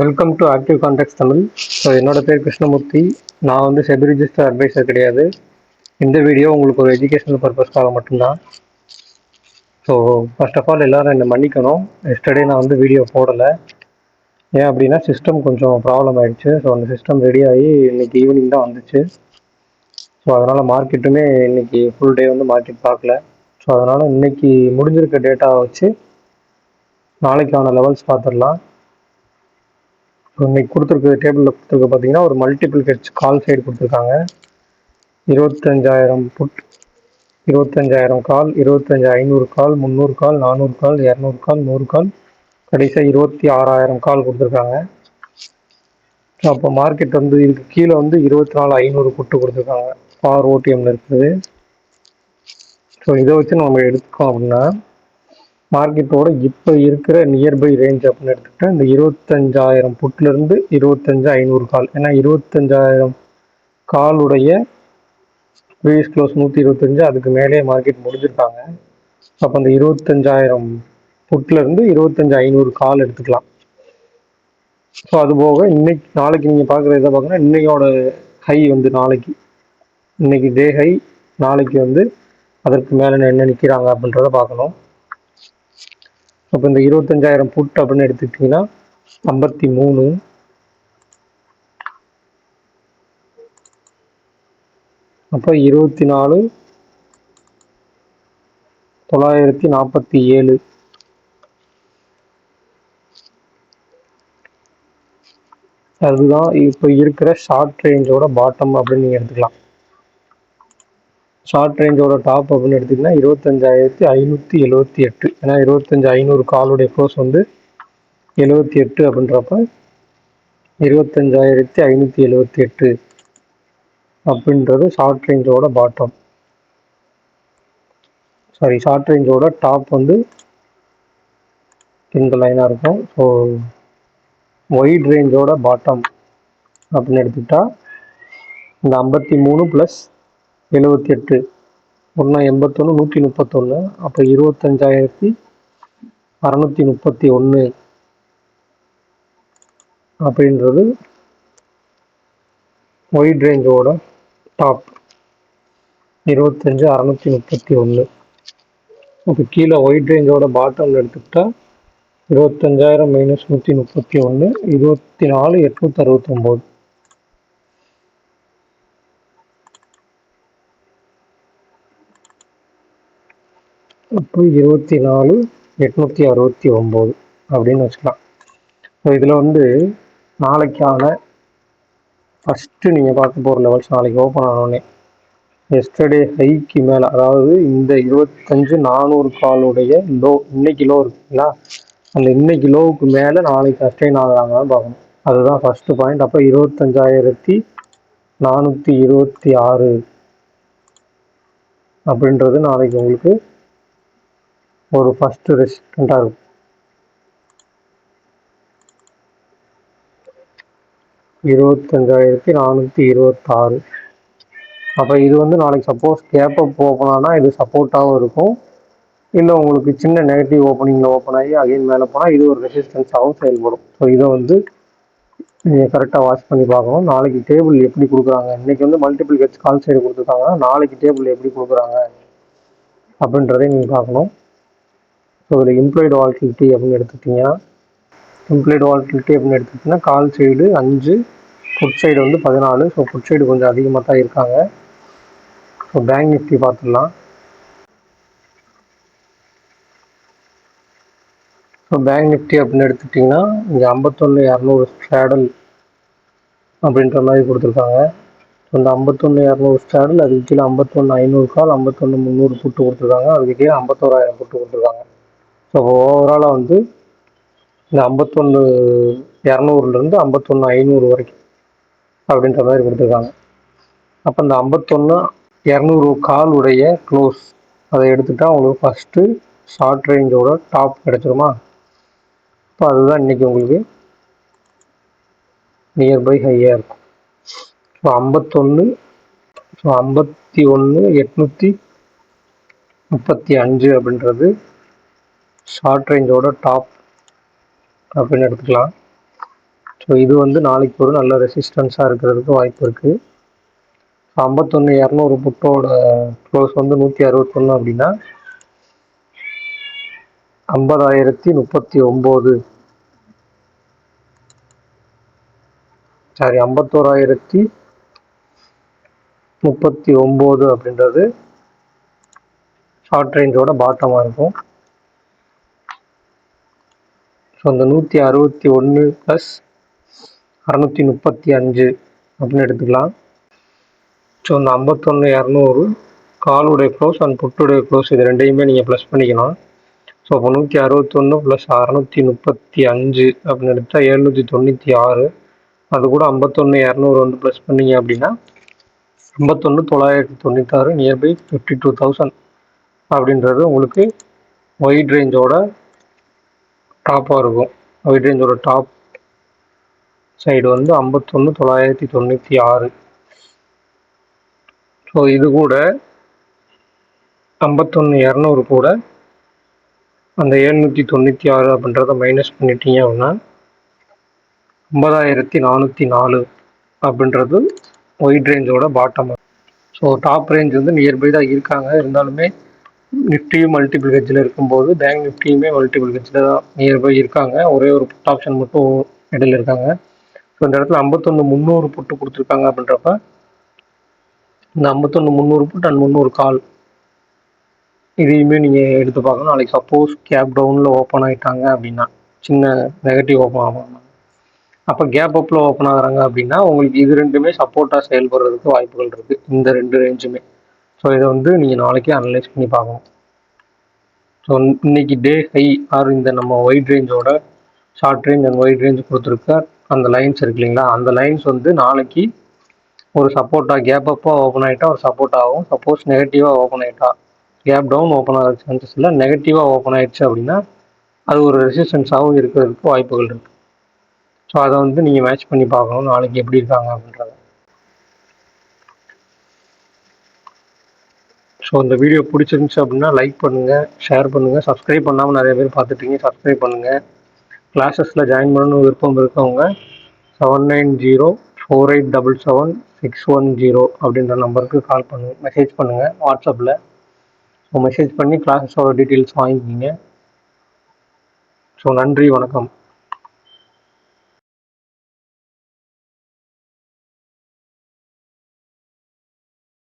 Welcome to active contact Tamil. So என்னோட பேர் கிருஷ்ணமூர்த்தி. நான் வந்து செபி ரிஜிஸ்டர் அட்வைசர் கிடையாது. இந்த வீடியோ உங்களுக்கு ஒரு எஜுகேஷனல் பர்பஸ்க்காக மட்டும்தான். ஸோ ஃபர்ஸ்ட் ஆஃப் ஆல் எல்லோரும் என்னை மன்னிக்கணும். எஸ்டர்டே நான் வந்து வீடியோ போடலை. ஏன் அப்படின்னா சிஸ்டம் கொஞ்சம் ப்ராப்ளம் ஆகிடுச்சு. ஸோ அந்த சிஸ்டம் ரெடி ஆகி இன்னைக்கு ஈவினிங் தான் வந்துச்சு. ஸோ அதனால் மார்க்கெட்டுமே இன்னைக்கு ஃபுல் டே வந்து மார்க்கெட் பார்க்கல. ஸோ அதனால் இன்னைக்கு முடிஞ்சிருக்க டேட்டாவை வச்சு நாளைக்கான லெவல்ஸ் பார்த்துடலாம். இன்னைக்கு கொடுத்துருக்க டேபிளில் கொடுத்துருக்க பார்த்தீங்கன்னா ஒரு மல்டிபிள் ஹெட்ஜ் கால் சைடு கொடுத்துருக்காங்க. 25,000 புட், 25,000 கால், 25,500 கால், 300 கால், 400 கால், 200 கால், 100 கால், கடைசியாக 26,000 கால் கொடுத்துருக்காங்க. ஸோ அப்போ மார்க்கெட் வந்து இதுக்கு கீழே வந்து 24,500 புட்டு கொடுத்துருக்காங்க. ஃபார் ஓடிஎம்ல இருக்குது. ஸோ இதை வச்சு நம்ம எடுத்துக்கோம் அப்படின்னா மார்க்கெட்டோட இப்போ இருக்கிற நியர்பை ரேஞ்ச் அப்படின்னு எடுத்துக்கிட்டா இந்த 25,000 புட்லேருந்து 25,500 கால். ஏன்னா 25,000 காலுடைய ப்ரீவியஸ் க்ளோஸ் 125, அதுக்கு மேலே மார்க்கெட் முடிஞ்சிருக்காங்க. அப்போ அந்த 25,000 புட்லேருந்து 25,500 கால் எடுத்துக்கலாம். ஸோ அது போக இன்னைக்கு நாளைக்கு நீங்கள் பார்க்குற இதை பார்த்தீங்கன்னா இன்னையோட ஹை வந்து இன்னைக்கு டே ஹை, நாளைக்கு வந்து அதற்கு மேலே என்ன நிற்கிறாங்க அப்படின்றத பார்க்கணும். அப்போ இந்த 25,000 புட் அப்படின்னு எடுத்துக்கிட்டிங்கன்னா 53, அப்போ 24,947. அதுதான் இப்போ இருக்கிற ஷார்ட் ரேஞ்சோட பாட்டம் அப்படின்னு நீங்கள் எடுத்துக்கலாம். ஷார்ட் ரேஞ்சோட டாப் அப்படின்னு எடுத்திங்கன்னா 25,578. ஏன்னா 25,500 காலுடைய க்ளோஸ் வந்து 78 அப்படின்றப்ப 25,578 அப்படின்றது ஷார்ட் ரேஞ்சோட பாட்டம். ஷார்ட் ரேஞ்சோட டாப் வந்து இந்த லைனாக இருக்கும். ஸோ ஒயிட் ரேஞ்சோட பாட்டம் அப்படின்னு எடுத்துக்கிட்டா இந்த 53 + 78 ஒன்றா 81, 131. அப்போ 25,631 அப்படின்றது ஒயிட் ரேஞ்சோட டாப் 25,631. இப்போ கீழே ஒயிட் ரேஞ்சோட பாட்டம்ல எடுத்துக்கிட்டா 25,000 - 131 24,869. அப்போ 24,869 அப்படின்னு வச்சுக்கலாம். ஸோ இதில் வந்து நாளைக்கான ஃபஸ்ட்டு நீங்கள் பார்க்க போகிற லெவல்ஸ் நாளைக்கு ஓப்பன் ஆனோடனே எஸ்டர்டே ஹைக்கு மேலே, அதாவது இந்த 25,400 காலுடைய லோ, இன்னைக்கு லோ இருக்குங்களா, அந்த இன்னைக்கு லோவுக்கு மேலே நாளைக்கு சஸ்டெயின் ஆகுறாங்கன்னு பார்க்கணும். அதுதான் ஃபஸ்ட்டு பாயிண்ட். அப்போ 25,426 அப்படின்றது நாளைக்கு உங்களுக்கு ஒரு ஃபஸ்ட்டு ரெசிஸ்டண்ட்டாக இருக்கும். $25,426. அப்போ இது வந்து நாளைக்கு சப்போஸ் கேப் அப் ஓப்பன் ஆனால் இது சப்போர்ட்டாகவும் இருக்கும். இல்லை உங்களுக்கு சின்ன நெகட்டிவ் ஓப்பனிங்கில் ஓப்பன் ஆகி அகைன் மேலே போனால் இது ஒரு ரெசிஸ்டன்ஸாகவும் செயல்படும். ஸோ இதை வந்து நீங்கள் கரெக்டாக வாட்ச் பண்ணி பார்க்கணும். நாளைக்கு டேபிள் எப்படி கொடுக்குறாங்க, இன்றைக்கி வந்து மல்டிபிள் ஹெட்ஜ் கால் சைடு கொடுத்துருக்காங்கன்னா நாளைக்கு டேபிள் எப்படி கொடுக்குறாங்க அப்படின்றதையும் நீங்கள் பார்க்கணும். ஸோ இதில் இம்ப்ளாய்டு வால்டிலிட்டி அப்படின்னு எடுத்துக்கிட்டிங்கன்னா கால் சைடு 5, ஃபுட் சைடு வந்து 14. ஸோ ஃபுட் சைடு கொஞ்சம் அதிகமாக தான் இருக்காங்க. ஸோ பேங்க் நிஃப்டி பார்த்துடலாம். ஸோ பேங்க் நிஃப்டி அப்படின்னு எடுத்துக்கிட்டிங்கன்னா இங்கே 51,200 ஸ்ட்ராடல் அப்படின்ற மாதிரி கொடுத்துருக்காங்க. ஸோ இந்த 51,200 ஸ்ட்ராடல், அதுக்கு கீழே 51,500 கால், 51,300 புட்டு கொடுத்துருக்காங்க. அதுக்கு கீழே 51,000 புட்டு கொடுத்துருக்காங்க. ஸோ ஓவராலாக வந்து இந்த 51,200லேருந்து 51,500 வரைக்கும் அப்படின்ற மாதிரி கொடுத்துருக்காங்க. அப்போ இந்த 51,200 காலுடைய க்ளோஸ் அதை எடுத்துட்டா உங்களுக்கு ஃபஸ்ட்டு ஷார்ட் ரேஞ்சோட டாப் கிடச்சிருமா. இப்போ அதுதான் இன்றைக்கி உங்களுக்கு நியர்பை ஹையாக இருக்கும். ஸோ 51,835 அப்படின்றது ஷார்ட் ரேஞ்சோட டாப் அப்படின்னு எடுத்துக்கலாம். ஸோ இது வந்து நாளைக்கு ஒரு நல்ல ரெசிஸ்டன்ஸாக இருக்கிறதுக்கு வாய்ப்பு இருக்குது. 51,200 புட்டோட க்ளோஸ் வந்து 161 அப்படின்னா 50,039 சாரி 51,039 அப்படின்றது ஷார்ட் ரேஞ்சோட பாட்டமாக இருக்கும். ஸோ அந்த 161 ப்ளஸ் 635 அப்படின்னு எடுத்துக்கலாம். ஸோ அந்த 51,200 காலுடைய க்ளோஸ் அண்ட் புட்டுடைய க்ளோஸ் இது ரெண்டையுமே நீங்கள் ப்ளஸ் பண்ணிக்கணும். ஸோ அப்போ 161 ப்ளஸ் 635 அப்படின்னு எடுத்தால் 796. அது கூட 51,200 வந்து ப்ளஸ் பண்ணிங்க அப்படின்னா 51,996 நியர்பை 52,000 அப்படின்றது உங்களுக்கு ஒயிட் ரேஞ்சோட டாப்பாக இருக்கும். ஒயிட் ரேஞ்சோட டாப் சைடு வந்து 51,996. ஸோ இது கூட 51,200 கூட அந்த 796 அப்படின்றத மைனஸ் பண்ணிட்டீங்க அப்படின்னா 50,404 அப்படின்றது ஒயிட் ரேஞ்சோட பாட்டம். ஸோ டாப் ரேஞ்ச் வந்து நியர்பை தான் இருக்காங்க. இருந்தாலுமே நிஃப்டியும் மல்டிபிள் ஹெட்ஜில் இருக்கும்போது பேங்க் நிஃப்டியுமே மல்டிபிள் ஹெட்ஜில் தான் நியர்பை இருக்காங்க. ஒரே ஒரு புட் ஆப்ஷன் மட்டும் இடையில இருக்காங்க. ஸோ இந்த இடத்துல 51,300 புட்டு கொடுத்துருக்காங்க அப்படின்றப்ப இந்த 51,300 புட் அண்ட் 300 கால் இதையுமே நீங்கள் எடுத்து பார்க்கணும். நாளைக்கு சப்போஸ் கேப் டவுனில் ஓப்பன் ஆகிட்டாங்க அப்படின்னா சின்ன நெகட்டிவ் ஓப்பன் ஆகும். அப்போ கேப் அப்பில் ஓப்பன் ஆகுறாங்க அப்படின்னா உங்களுக்கு இது ரெண்டுமே சப்போர்ட்டாக செயல்படுறதுக்கு வாய்ப்புகள் இருக்குது, இந்த ரெண்டு ரேஞ்சுமே. ஸோ இதை வந்து நீங்கள் நாளைக்கே அனலைஸ் பண்ணி பார்க்கணும். ஸோ இன்னைக்கு டே ஹை ஆர் இந்த நம்ம ஒயிட் ரேஞ்சோட short range and white range கொடுத்துருக்க அந்த லைன்ஸ் இருக்கு இல்லைங்களா, அந்த லைன்ஸ் வந்து நாளைக்கு ஒரு சப்போர்ட்டாக கேப் அப்பாக ஓப்பன் ஆகிட்டா ஒரு சப்போர்ட் ஆகும். சப்போஸ் நெகட்டிவாக ஓப்பன் ஆகிட்டா கேப் டவுன் ஓப்பன் ஆகிற சான்சஸ் இல்லை, நெகட்டிவாக ஓப்பன் ஆகிடுச்சு அப்படின்னா அது ஒரு ரெசிஸ்டன்ஸாகவும் இருக்கிறதுக்கு வாய்ப்புகள் இருக்குது. ஸோ அதை வந்து நீங்கள் மேட்ச் பண்ணி பார்க்கணும் நாளைக்கு எப்படி இருக்காங்க அப்படின்றத. ஸோ இந்த வீடியோ பிடிச்சிருந்துச்சு அப்படின்னா லைக் பண்ணுங்கள், ஷேர் பண்ணுங்கள். சப்ஸ்கிரைப் பண்ணாமல் நிறைய பேர் பார்த்துட்டீங்க, சப்ஸ்கிரைப் பண்ணுங்கள். கிளாஸஸில் ஜாயின் பண்ணணும் விருப்பம் இருக்கவங்க 7904877610 அப்படின்ற நம்பருக்கு கால் பண்ணுங்கள், மெசேஜ் பண்ணுங்கள் வாட்ஸ்அப்பில். ஸோ மெசேஜ் பண்ணி கிளாஸஸோட டீட்டெயில்ஸ் வாங்கிக்கிங்க. ஸோ நன்றி, வணக்கம்.